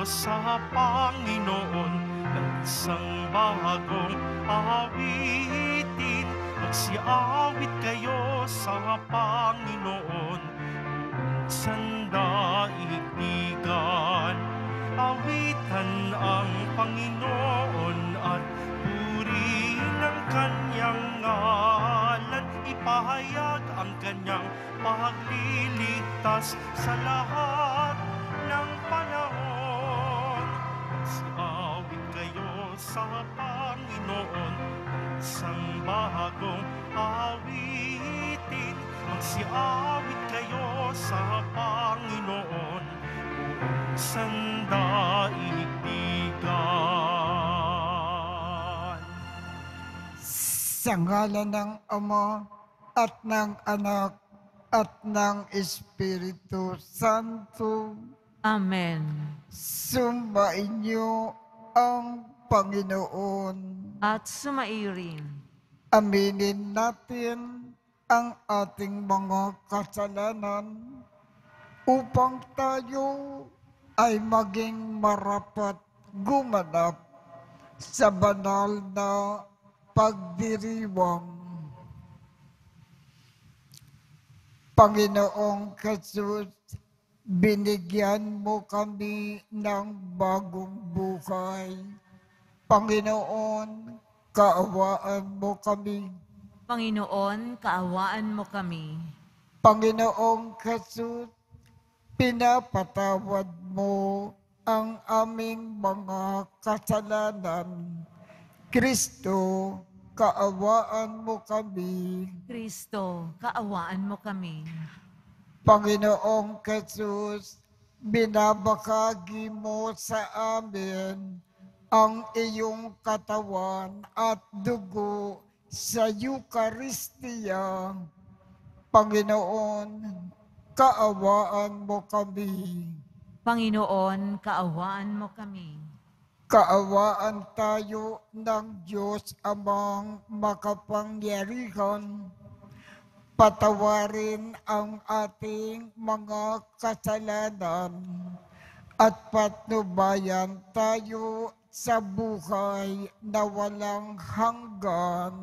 sa Panginoon ng isang bagong awitin. Magsiawit kayo sa Panginoon, buong sandaigdigan. Awitan ang Panginoon at purihin ang kanyang ngalan. Ipahayag ang kanyang pagliligtas sa lahat ng panahon. Magsiawit kayo sa Panginoon, isang bagong awitin. Magsiawit kayo sa Panginoon, buong sandaigdigan. Sa ngalan ng Ama at ng Anak at ng Espiritu Santo. Amen. Sumainyo ang Panginoon. At sumairin. Aminin natin ang ating mga kasalanan upang tayo ay maging marapat gumanap sa banal na pagdiriwang. Panginoong Jesus, binigyan mo kami ng bagong buhay. Panginoon, kaawaan mo kami. Panginoon, kaawaan mo kami. Panginoong Jesus, pinapatawad mo ang aming mga kasalanan. Kristo, kaawaan mo kami. Kristo, kaawaan mo kami. Panginoong Jesus, binabahagi mo sa amin ang iyong katawan at dugo sa Eucharistia. Panginoon, kaawaan mo kami. Panginoon, kaawaan mo kami. Kaawaan tayo ng Diyos Amang makapangyarihan. Patawarin ang ating mga kasalanan at patnubayan tayo sa buhay na walang hanggan.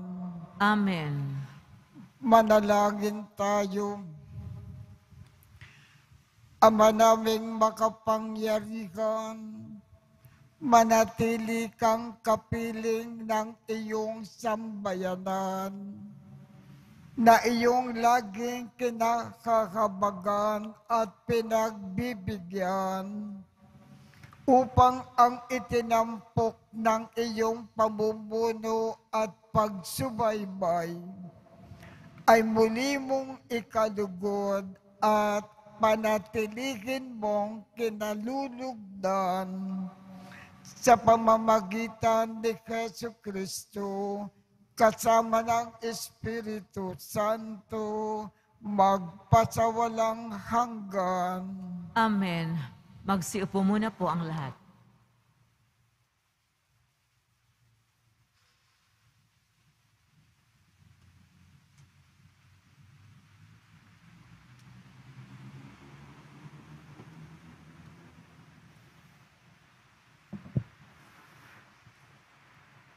Amen. Manalangin tayo. Ama naming makapangyarihan, manatili kang kapiling ng iyong sambayanan na iyong laging kinakahabagan at pinagbibigyan upang ang itinampok ng iyong pamumuno at pagsubaybay ay muli mong ikalugod at panatilihin mong kinalulugdan sa pamamagitan ni Jesucristo kasama ng Espiritu Santo magpasawalang hanggan. Amen. Magsiupo muna po ang lahat.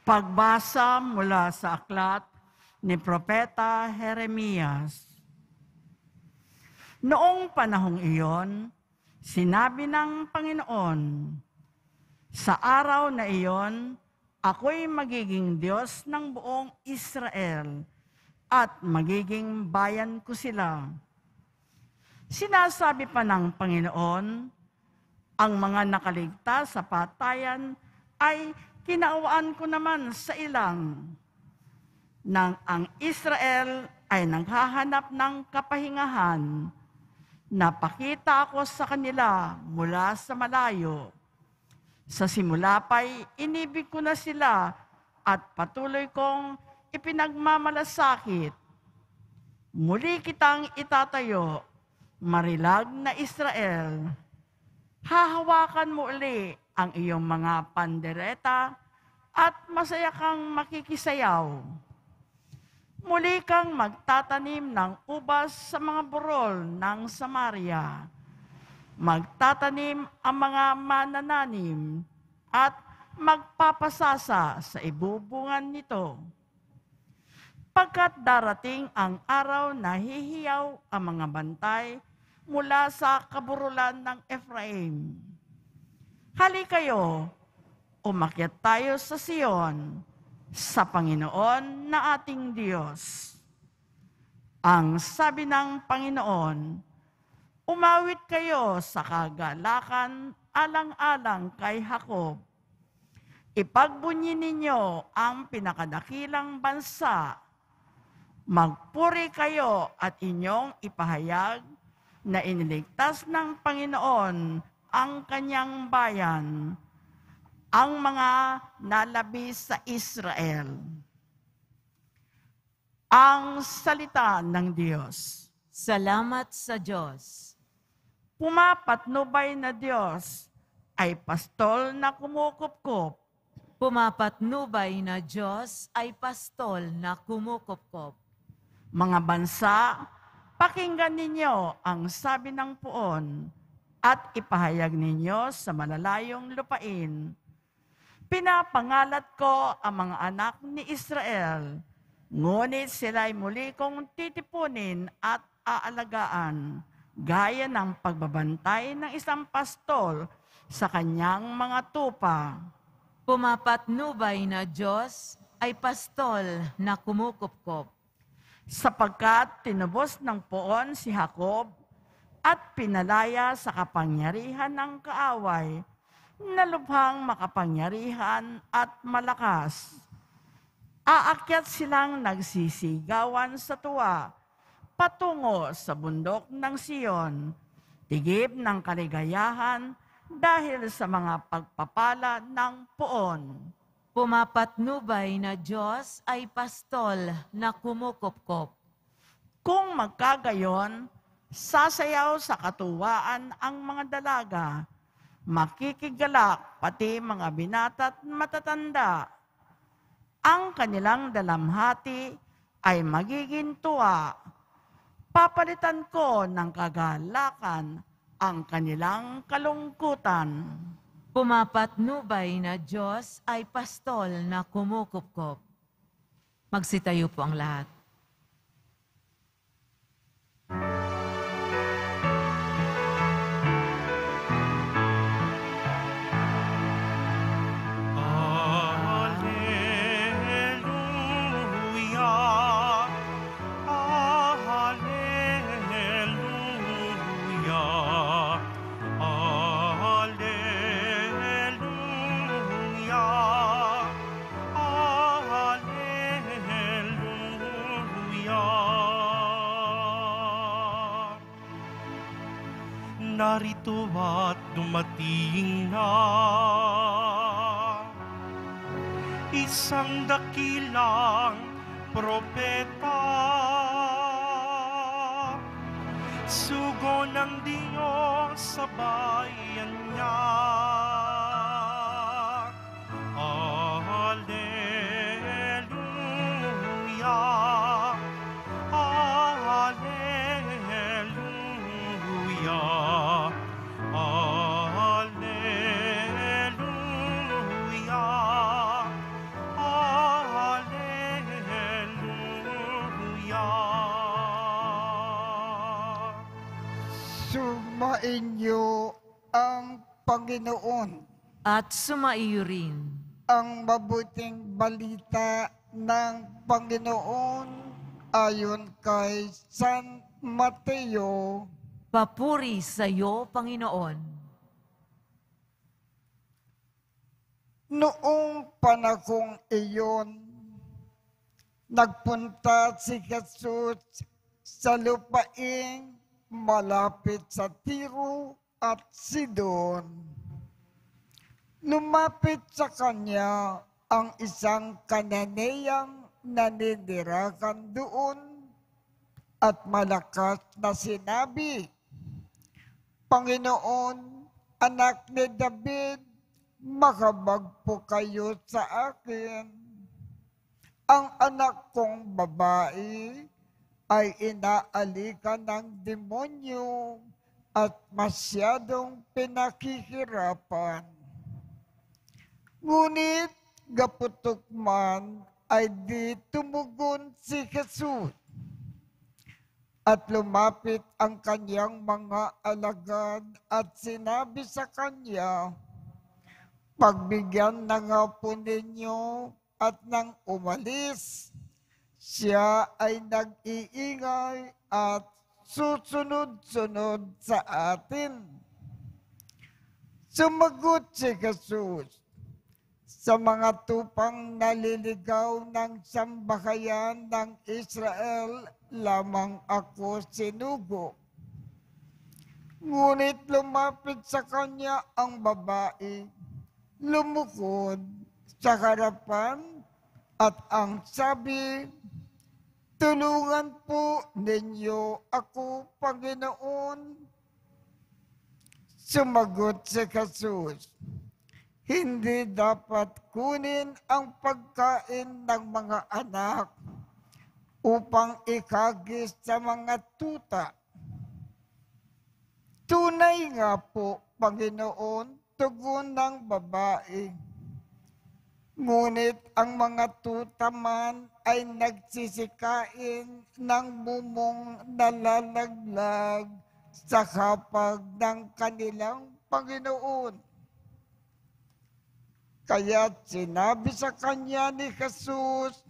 Pagbasa mula sa aklat ni Propeta Jeremias. Noong panahong iyon, sinabi ng Panginoon, sa araw na iyon, ako'y magiging Diyos ng buong Israel at magiging bayan ko sila. Sinasabi pa ng Panginoon, ang mga nakaligtas sa patayan ay kinaawaan ko naman sa ilang. Nang ang Israel ay naghahanap ng kapahingahan, napakita ako sa kanila mula sa malayo. Sa simula pa'y inibig ko na sila at patuloy kong ipinagmamalasakit. Muli kitang itatayo, marilag na Israel. Hahawakan mo uli ang iyong mga pandereta at masaya kang makikisayaw. Muli kang magtatanim ng ubas sa mga burol ng Samaria. magtatanim ang mga manananim at magpapasasa sa ibubungan nito. Pagkat darating ang araw na hihiyaw ang mga bantay mula sa kaburulan ng Ephraim. Halikayo, umakyat tayo sa Sion, sa Panginoon na ating Diyos. Ang sabi ng Panginoon, umawit kayo sa kagalakan alang-alang kay Jacob. Ipagbunyi ninyo ang pinakadakilang bansa. Magpuri kayo at inyong ipahayag na iniligtas ng Panginoon ang kanyang bayan, ang mga nalabi sa Israel. Ang salita ng Diyos. Salamat sa Diyos. Pumapatnubay na Diyos ay pastol na kumukupkup. Pumapatnubay na Diyos ay pastol na kumukupkop. Mga bansa, pakinggan ninyo ang sabi ng puon at ipahayag ninyo sa malalayong lupain. Pinapangalat ko ang mga anak ni Israel, ngunit sila'y muli kong titipunin at aalagaan, gaya ng pagbabantay ng isang pastol sa kanyang mga tupa. Pumapatnubay na Diyos ay pastol na kumukupkop. Sapagkat tinubos ng poon si Jacob at pinalaya sa kapangyarihan ng kaaway, na lubhang makapangyarihan at malakas. Aakyat silang nagsisigawan sa tuwa, patungo sa bundok ng Sion, tigib ng kaligayahan dahil sa mga pagpapala ng poon. Pumapatnubay na Diyos ay pastol na kumukupkop. Kung magkagayon, sasayaw sa katuwaan ang mga dalaga, makikigalak pati mga binata at matatanda. Ang kanilang dalamhati ay magiging tuwa. Papalitan ko ng kagalakan ang kanilang kalungkutan. Pumapatnubay na Diyos ay pastol na kumukupkop. Magsitayo po ang lahat. Narito at dumating na isang dakilang propeta, sugo ng Diyos sa bayan niya. Alleluia, Alleluia. Sumainyo ang Panginoon. At sumaiyo rin. Ang mabuting balita ng Panginoon ayon kay San Mateo. Papuri sa iyo, Panginoon. Noong panahong iyon, nagpunta si Jesus sa lupaing malapit sa Tiro at Sidon. Lumapit sa kanya ang isang Kananeyang naninirahan doon at malakas na sinabi, Panginoon, anak ni David, makabag po kayo sa akin. Ang anak kong babae ay inaalikan ng demonyo at masyadong pinakihirapan. Ngunit gaputok man ay di tumugon si Jesus at lumapit ang kanyang mga alagad at sinabi sa kanya, "Pagbigyan na nga po ninyo," at nang umalis, siya ay nag-iingay at susunod-sunod sa atin. Sumagot si Jesus, "Sa mga tupang naliligaw ng sambahayan ng Israel, lamang ako sinugo." Ngunit lumapit sa kanya ang babae, lumukod sa harapan at ang sabi, "Tulungan po ninyo ako, Panginoon." Sumagot si Jesus, "Hindi dapat kunin ang pagkain ng mga anak upang ikagis sa mga tuta." "Tunay nga po, Panginoon," tugon ng babae. Ngunit ang mga tuta man ay nagsisikain ng mumong nalalaglag sa hapag ng kanilang Panginoon. Kaya sinabi sa kanya ni Jesus,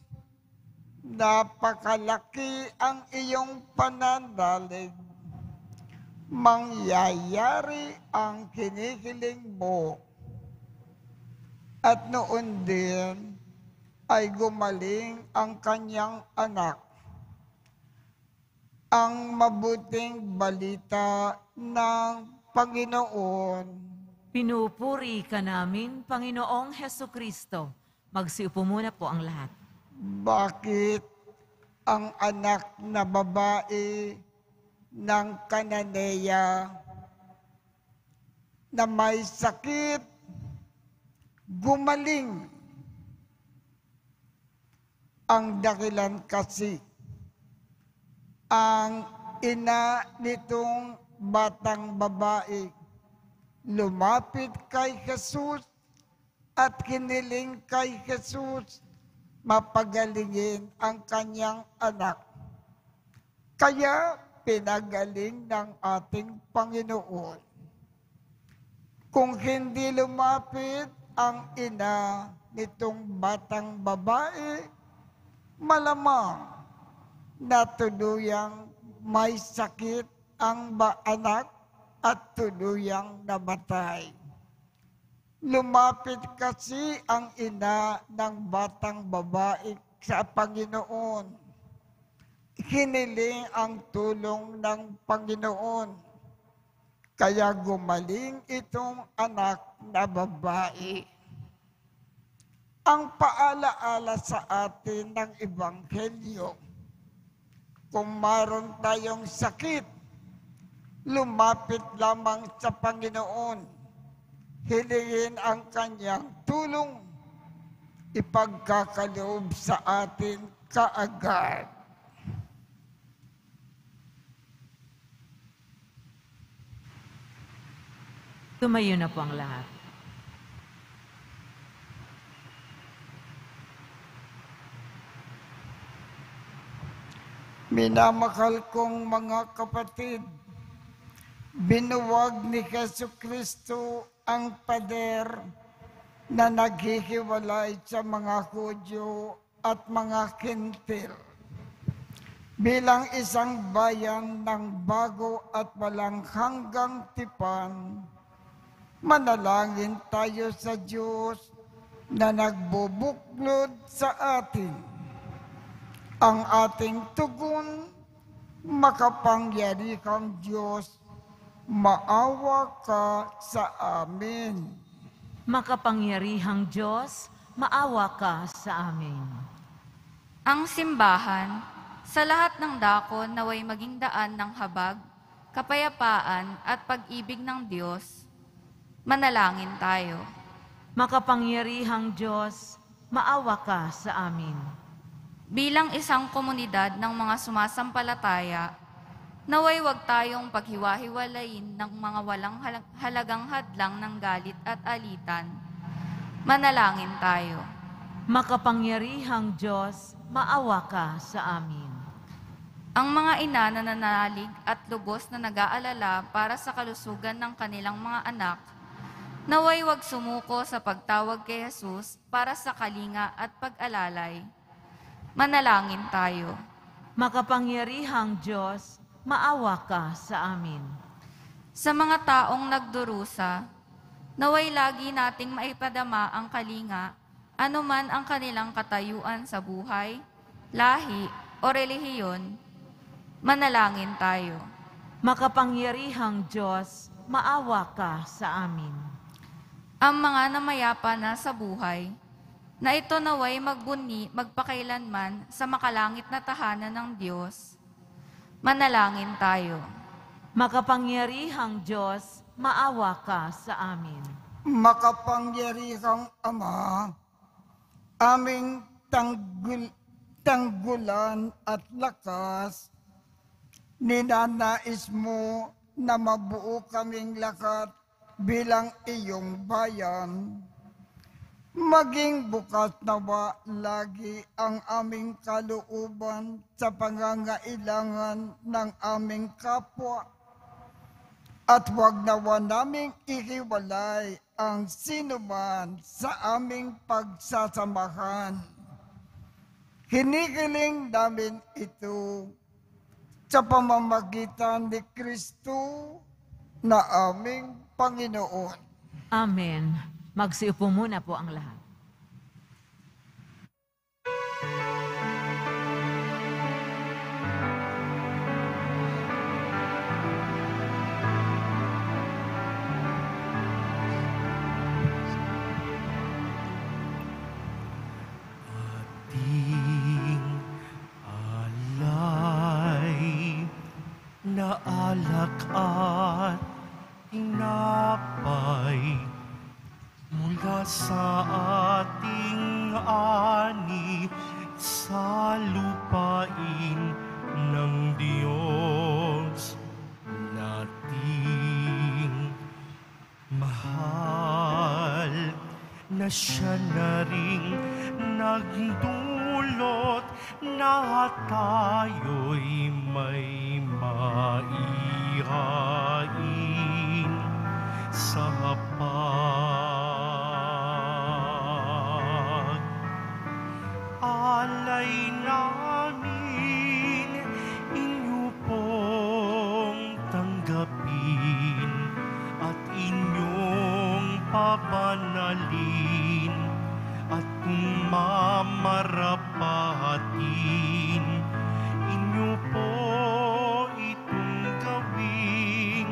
"Napakalaki ang iyong pananalig. Mangyayari ang kinikiling mo." At noon din ay gumaling ang kanyang anak. Ang mabuting balita ng Panginoon. Pinupuri ka namin, Panginoong Hesukristo. Magsiupo muna po ang lahat. Bakit ang anak na babae ng Kananea na may sakit gumaling? Ang dakilan kasi, ang ina nitong batang babae lumapit kay Jesus at hiniling kay Jesus mapagalingin ang kanyang anak. Kaya pinagaling ng ating Panginoon. Kung hindi lumapit ang ina nitong batang babae, malamang na tuluyang may sakit ang anak at tuluyang namatay. Lumapit kasi ang ina ng batang babae sa Panginoon. Hiniling ang tulong ng Panginoon. Kaya gumaling itong anak na babae. Ang paalaala sa atin ng Ebanghelyo, kung maroon tayong sakit, lumapit lamang sa Panginoon, hilingin ang kanyang tulong, ipagkakaloob sa atin kaagad. Tumayo na po ang lahat. Minamahal kong mga kapatid, binuwag ni Jesucristo ang pader na naghihiwalay sa mga Hudyo at mga Kintil. Bilang isang bayan ng bago at walang hanggang tipan, manalangin tayo sa Diyos na nagbubuklod sa atin. Ang ating tugon, makapangyarihang Diyos, maawa ka sa amin. Makapangyarihang Diyos, maawa ka sa amin. Ang simbahan, sa lahat ng dako naway maging daan ng habag, kapayapaan at pag-ibig ng Diyos. Manalangin tayo. Makapangyarihang Diyos, maawa ka sa amin. Bilang isang komunidad ng mga sumasampalataya, Naway wag tayong paghiwa-hiwalayin ng mga walang halagang hadlang ng galit at alitan. Manalangin tayo. Makapangyarihang Diyos, maawa ka sa amin. Ang mga ina na nananalig at lubos na nag-aalala para sa kalusugan ng kanilang mga anak, naway wag sumuko sa pagtawag kay Jesus para sa kalinga at pag-alalay. Manalangin tayo. Makapangyarihang Diyos, maawa ka sa amin. Sa mga taong nagdurusa, naway lagi nating maipadama ang kalinga, anuman ang kanilang katayuan sa buhay, lahi o relihiyon. Manalangin tayo. Makapangyarihang Diyos, maawa ka sa amin. Ang mga namayapa na sa buhay, na ito naway magbuni magpakailanman sa makalangit na tahanan ng Diyos. Manalangin tayo. Makapangyarihang Diyos, maawa ka sa amin. Makapangyarihang Ama, aming tanggulan at lakas, ninanais mo na mabuo kaming lakat bilang iyong bayan. Maging bukas nawa lagi ang aming kalooban sa pangangailangan ng aming kapwa. At huwag nawa naming ihiwalay ang sinuman sa aming pagsasamahan. Hinihiling namin ito sa pamamagitan ni Kristo na aming Panginoon. Amen. Magsiupo muna po ang lahat. Ating alay na alak at tinapay mula sa ating ani sa lupain ng Diyos nating mahal, na siya na ring nagdulot na tayo'y may maihain sa alay namin, inyo pong tanggapin at inyong pabanalin at mamarapatin. Inyo po itong gawing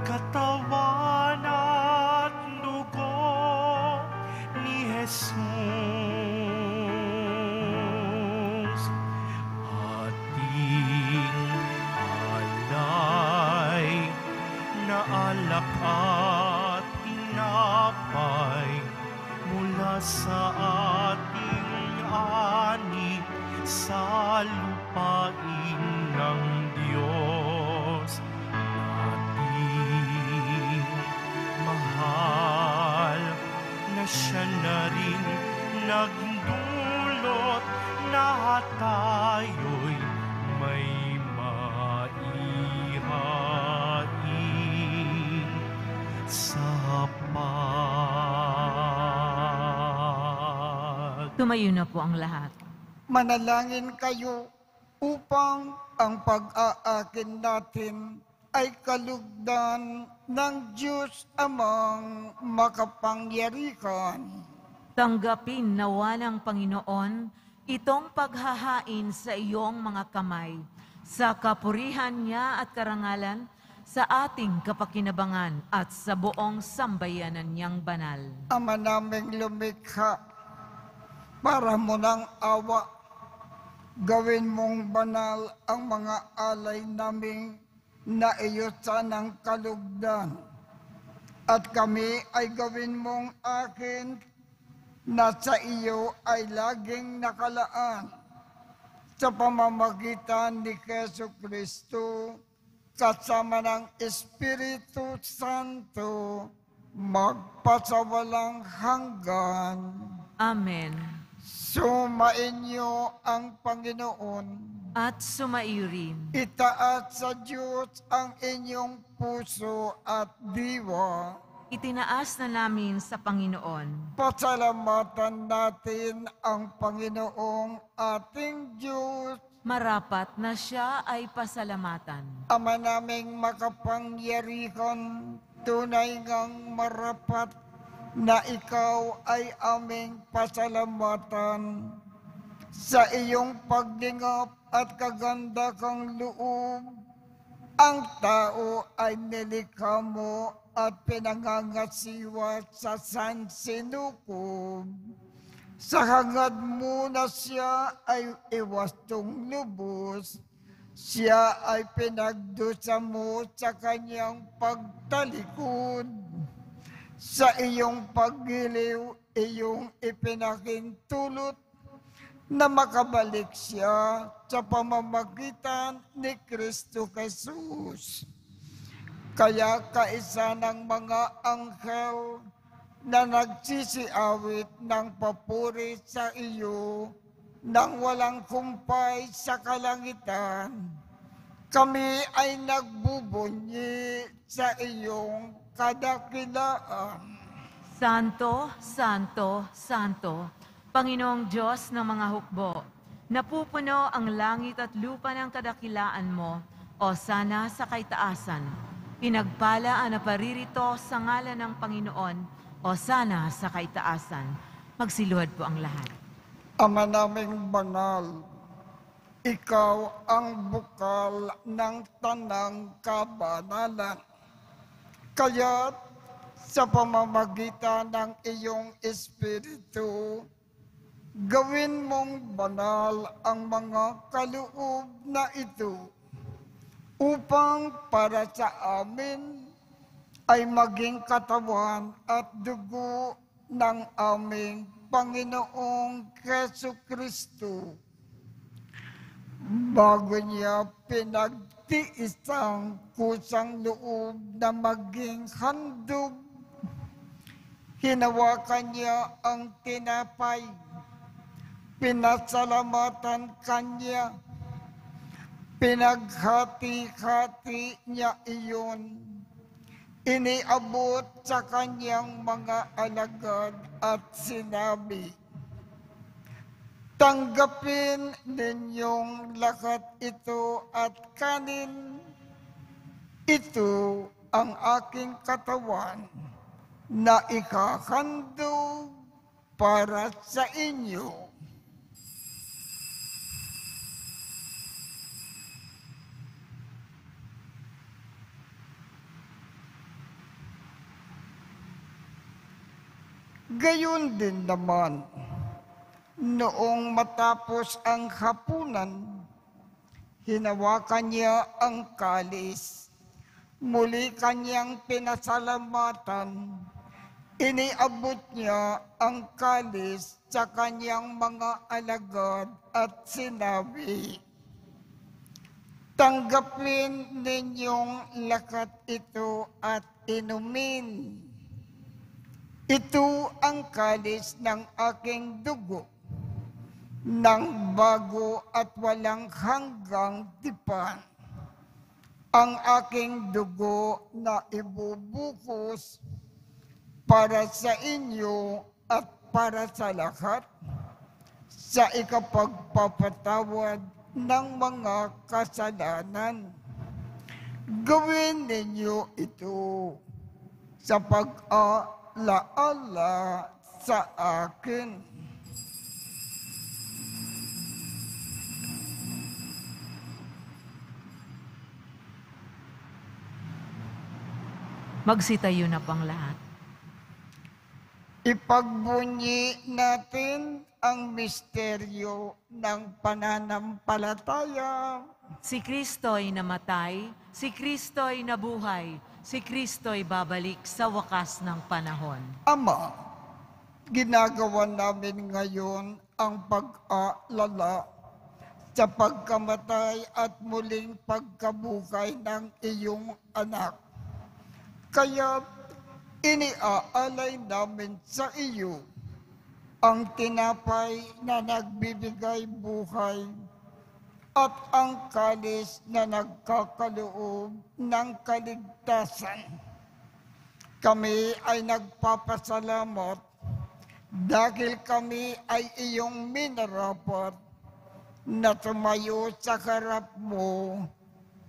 katawan at dugo ni Jesus. Alak at tinapay mula sa ating ani sa lupain ng Diyos nating mahal, na siya na rin nagdulot na tayo'y may Tumayo na po ang lahat. Manalangin kayo upang ang pag-aakin natin ay kalugdan ng Diyos Amang makapangyarihan. Tanggapin nawa ng Panginoon itong paghahain sa iyong mga kamay, sa kapurihan niya at karangalan, sa ating kapakinabangan at sa buong sambayanan niyang banal. Ama naming lumikha, para mo ng awa, gawin mong banal ang mga alay naming naiyusan ng kalugdan. At kami ay gawin mong akin na sa iyo ay laging nakalaan sa pamamagitan ni Jesu Kristo kasama ng Espiritu Santo, magpasawalang hanggan. Amen. Sumainyo ang Panginoon. At sumaiyo rin. Itaas sa Diyos ang inyong puso at diwa. Itinaas na namin sa Panginoon. Pasalamatan natin ang Panginoong ating Diyos. Marapat na siya ay pasalamatan. Ama naming makapangyarihan, tunay ngang marapat na ikaw ay aming pasalamatan. Sa iyong pagdingap at kaganda kang loob, ang tao ay nilikha mo at pinangangasiwa sa sansinukob. Sa hangad mo na siya ay iwastong lubos, siya ay pinagdusa mo sa kanyang pagtalikod. Sa iyong paggiliw, iyong ipinakintulot na makabalik siya sa pamamagitan ni Kristo Jesus. Kaya kaisa ng mga anghel na nagsisiawit ng papuri sa iyo nang walang kumpay sa kalangitan, kami ay nagbubunyi sa iyong kadakilaan. Santo, Santo, Santo, Panginoong Diyos ng mga hukbo, napupuno ang langit at lupa ng kadakilaan mo, o sana sa kaitaasan. Pinagpala ang naparirito sa ngalan ng Panginoon, o sana sa kaitaasan. Magsiluhad po ang lahat. Ama naming banal, ikaw ang bukal ng tanang kabanalan. Kaya't sa pamamagitan ng iyong Espiritu, gawin mong banal ang mga kaloob na ito upang para sa amin ay maging katawan at dugo ng aming Panginoong Jesucristo. Bago niya pinagtiis ang kusang loob na maging handog, hinawakan niya ang tinapay. Pinasalamatan kanya, pinaghati-hati niya iyon, iniabot sa kanyang mga alagad at sinabi, tanggapin ninyong lahat ito at kanin. Ito ang aking katawan na ikahandog para sa inyo. Gayon din naman, noong matapos ang hapunan, hinawakan niya ang kalis, muli kanyang pinasalamatan, iniabot niya ang kalis sa kanyang mga alagad at sinabi, tanggapin ninyong lahat ito at inumin. Ito ang kalis ng aking dugo, ng bago at walang hanggang tipan. Ang aking dugo na ibubukos para sa inyo at para sa lahat, sa ikapagpapatawad ng mga kasalanan. Gawin ninyo ito sa pag-alaala sa akin. Magsitayo na pang lahat. Ipagbunyi natin ang misteryo ng pananampalataya. Si Kristo'y namatay, si Kristo'y nabuhay, si Kristo'y babalik sa wakas ng panahon. Ama, ginagawa namin ngayon ang pag-aalala sa pagkamatay at muling pagkabuhay ng iyong anak. Kaya iniaalay namin sa iyo ang tinapay na nagbibigay buhay at ang kalis na nagkakaloob ng kaligtasan. Kami ay nagpapasalamat dahil kami ay iyong minarapat na tumayo sa harap mo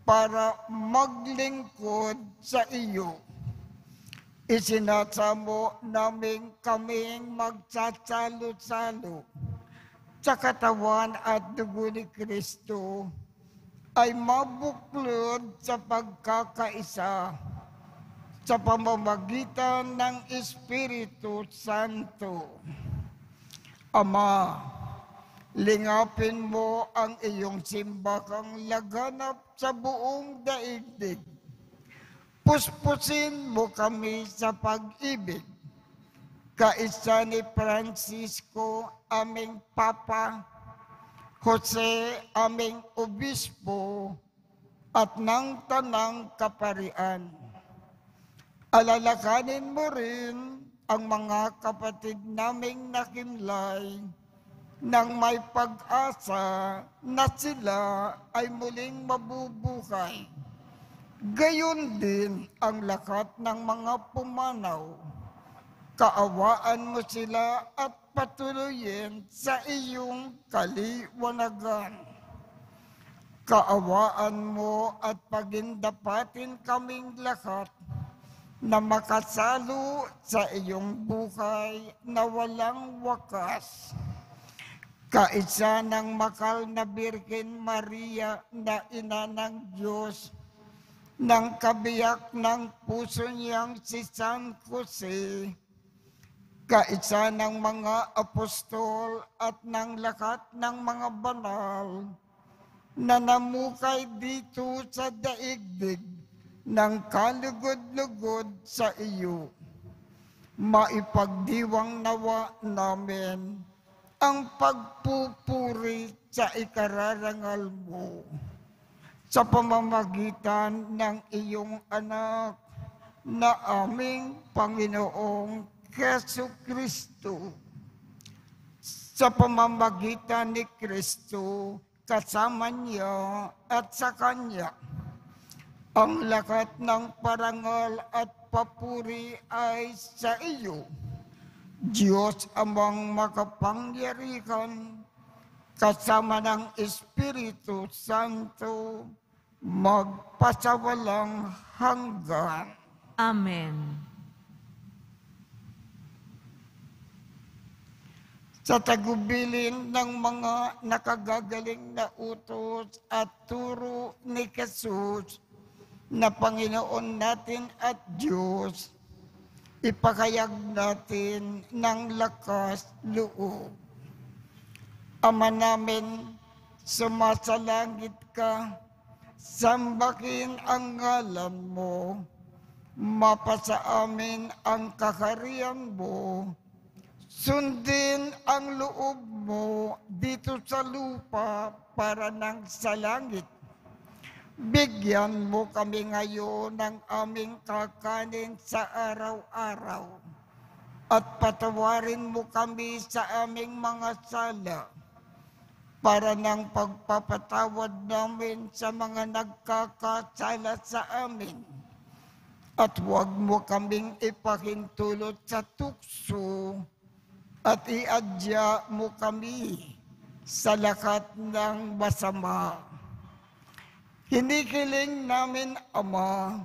para maglingkod sa iyo. Isinasamo namin kaming magsasalo-salo sa katawan at dugo ni Kristo ay mabuklod sa pagkakaisa sa pamamagitan ng Espiritu Santo. Ama, lingapin mo ang iyong simbahang laganap sa buong daigdig. Puspusin mo kami sa pag-ibig. Kaisa ni Francisco, aming Papa, Jose, aming Obispo, at ng Tanang Kaparian. Alalakanin mo rin ang mga kapatid naming nakimlay nang may pag-asa na sila ay muling mabubuhay. Gayon din ang lakat ng mga pumanaw. Kaawaan mo sila at patuloyin sa iyong kaliwanagan. Kaawaan mo at pagindapatin kaming lahat na makasalo sa iyong buhay na walang wakas. Kaisa ng makal na Birhen Maria na ina ng Diyos, ng kabiyak ng puso niyang si San Jose, kaisa ng mga apostol at ng lahat ng mga banal na namukay dito sa daigdig ng kalugod-lugod sa iyo. Maipagdiwang nawa namin ang pagpupuri sa ikararangal mo sa pamamagitan ng iyong anak na aming Panginoong Jesucristo. Sa pamamagitan ni Kristo, kasama niya at sa Kanya, ang lahat ng parangal at papuri ay sa iyo, Diyos amang makapangyarihan, kasama ng Espiritu Santo, magpasawalang hanggan. Amen. Sa tagubilin ng mga nakagagaling na utos at turo ni Jesus na Panginoon natin at Diyos, ipakayag natin ng lakas loob. Ama namin, sumasalangit ka, sambahin ang ngalan mo, mapasa amin ang kaharian mo, sundin ang loob mo dito sa lupa para nang sa langit. Bigyan mo kami ngayon ng aming kakanin sa araw-araw at patawarin mo kami sa aming mga sala para ng pagpapatawad namin sa mga nagkakasala sa amin. At huwag mo kaming ipahintulot sa tukso at iadya mo kami sa lahat ng masama. Hinihiling namin, Ama,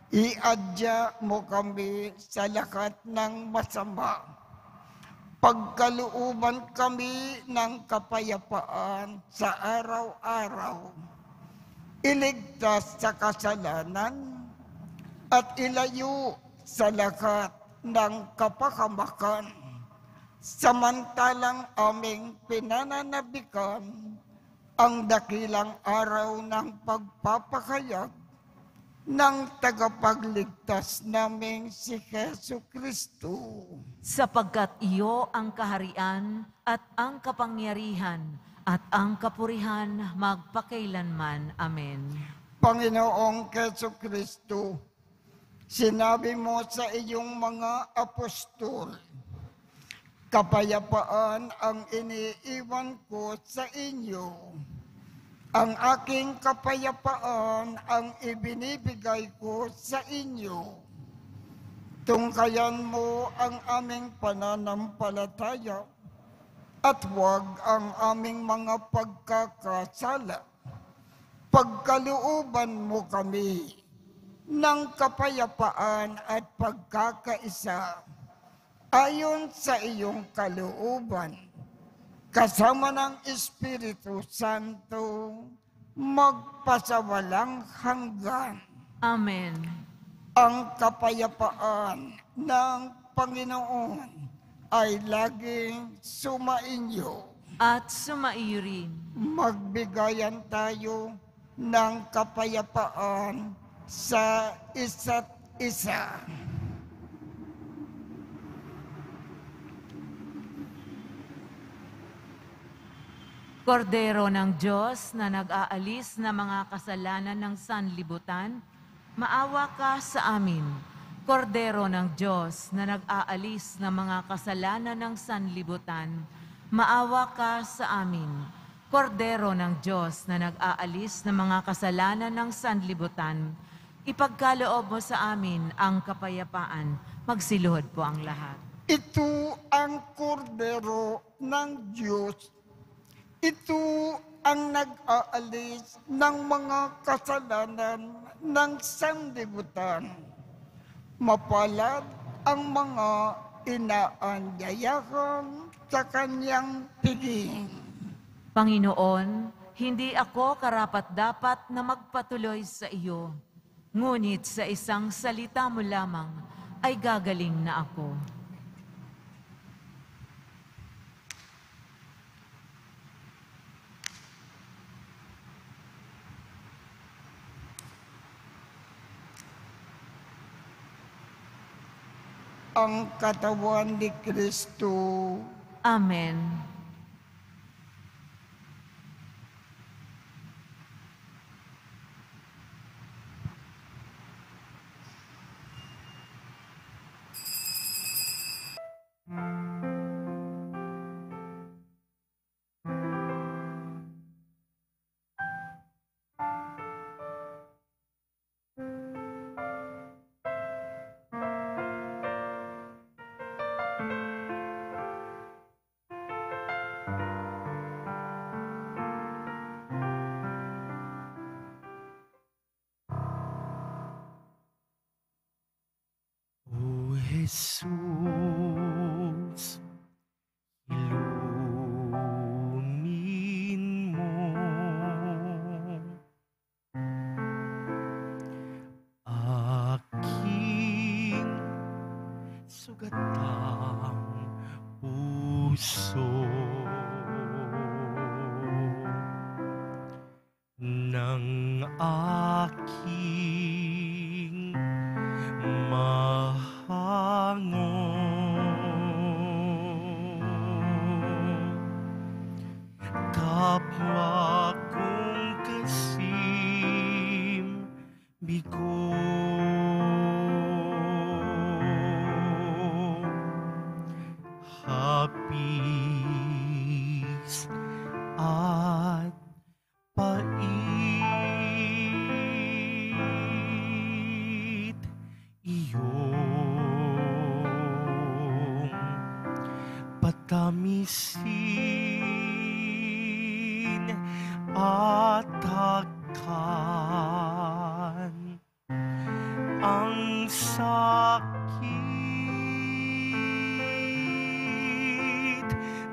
iadya mo kami sa lahat ng masama. Pagkalooban kami ng kapayapaan sa araw-araw. Iligtas sa kasalanan at ilayo sa lahat ng kapahamakan. Samantalang aming pinananabikan ang dakilang araw ng pagpapahayag ng tagapagligtas naming si Jesucristo. Sapagkat iyo ang kaharian at ang kapangyarihan at ang kapurihan magpakailanman. Amen. Panginoong Keso Kristo, sinabi mo sa iyong mga apostol, kapayapaan ang iniiwan ko sa inyo. Ang aking kapayapaan ang ibinibigay ko sa inyo. Tungkayan mo ang aming pananampalataya at huwag ang aming mga pagkakasala. Pagkalooban mo kami ng kapayapaan at pagkakaisa ayon sa iyong kalooban, kasama ng Espiritu Santo, magpasawalang hanggan. Amen. Ang kapayapaan ng Panginoon ay laging sumainyo. At sumaiyo rin. Magbigayan tayo ng kapayapaan sa isa't isa. Kordero ng Diyos na nag-aalis na mga kasalanan ng sanlibutan, maawa ka sa amin. Kordero ng Diyos na nag-aalis na mga kasalanan ng sanlibutan, maawa ka sa amin. Kordero ng Diyos na nag-aalis na mga kasalanan ng sanlibutan, ipagkaloob mo sa amin ang kapayapaan. Magsiluhod po ang lahat. Ito ang kordero ng Diyos. Ito ang nag-aalis ng mga kasalanan ng sanlibutan. Mapalad ang mga inaanyayahan sa kanyang piging. Panginoon, hindi ako karapat-dapat na magpatuloy sa iyo. Ngunit sa isang salita mo lamang ay gagaling na ako. Ang katawan ni Kristo. Amen. O Jesus, ilumin mo aking sugatang puso ng aking kapwa kong kasim bigo, hapis at pait, iyong patamisin at takpan ang sakit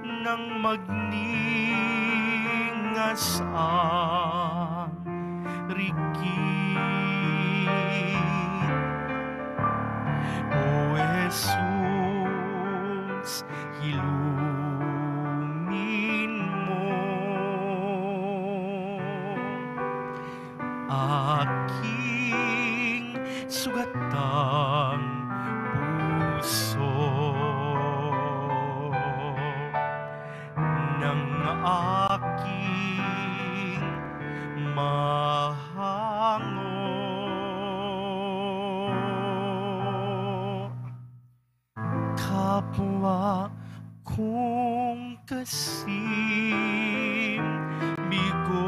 ng magningas ang rigid. O Jesus, ilumin mo aking sugatang puso ng aking mahango. Kapwa kong kasing bigo,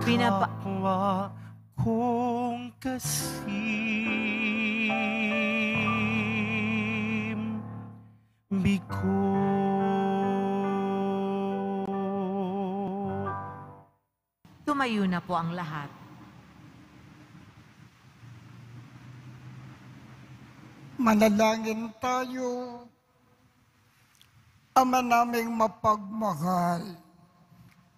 kapwa kong kasing bigo. Tumayo na po ang lahat. Manalangin tayo. Ama naming mapagmahal,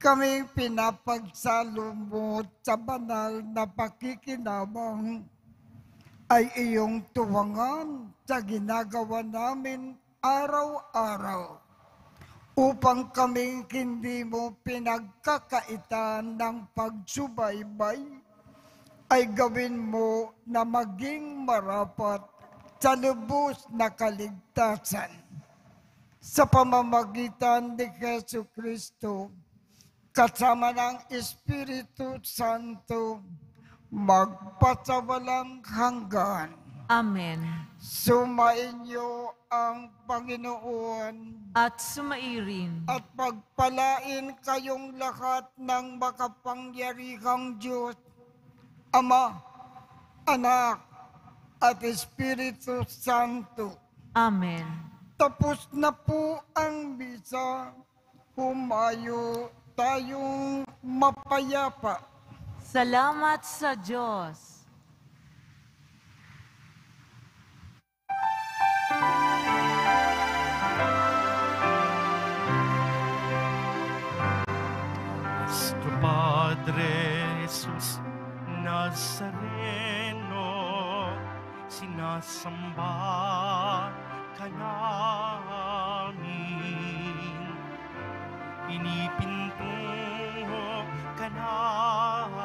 kami pinapagsalo mo sa banal na pakikinabang ay iyong tuwangan sa ginagawa namin araw-araw upang kami hindi mo pinagkakaitan ng pagsubaybay ay gawin mo na maging marapat sa lubos na kaligtasan. Sa pamamagitan ni Jesu Kristo, kasama ng Espiritu Santo, magpasawalang hanggan. Amen. Sumainyo ang Panginoon At sumairin. at pagpalain kayong lahat ng makapangyarihang Diyos, Ama, Anak, at Espiritu Santo. Amen. Tapos na po ang misa. Humayo tayong mapayapa. Salamat sa Diyos. Nuestro Padre Jesus Nazareno, sinasamba ka namin, pinipintungo ka namin,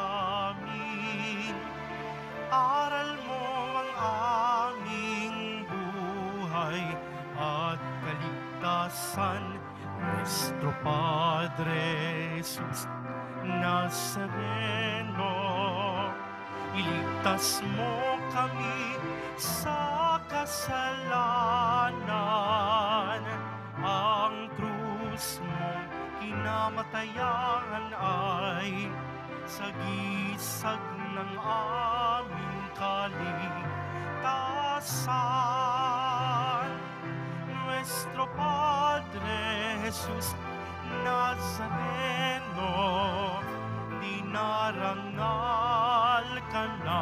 aral mo ang aming buhay at kaligtasan. Nuestro Padre Jesus Nazareno, iligtas mo kami sa kasalanan. Ang krus mong kinamatayan ay sagisag ng aming kaligtasan. Nuestro Padre Jesus Nazareno, dinarangal ka na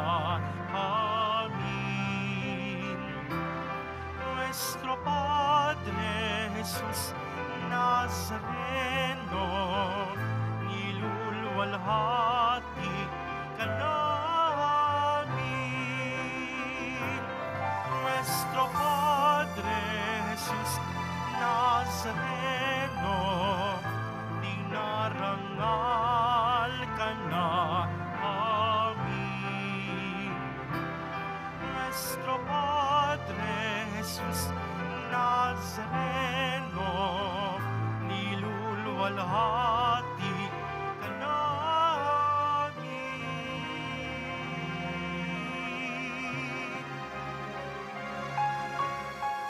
amin. Nuestro Padre Jesus Nazareno, niluluwalhati ka namin. Nuestro Padre Jesus Nazareno, dinarangal ka na amin. Nuestro Padre Jesus Nazareno, niluluwalhati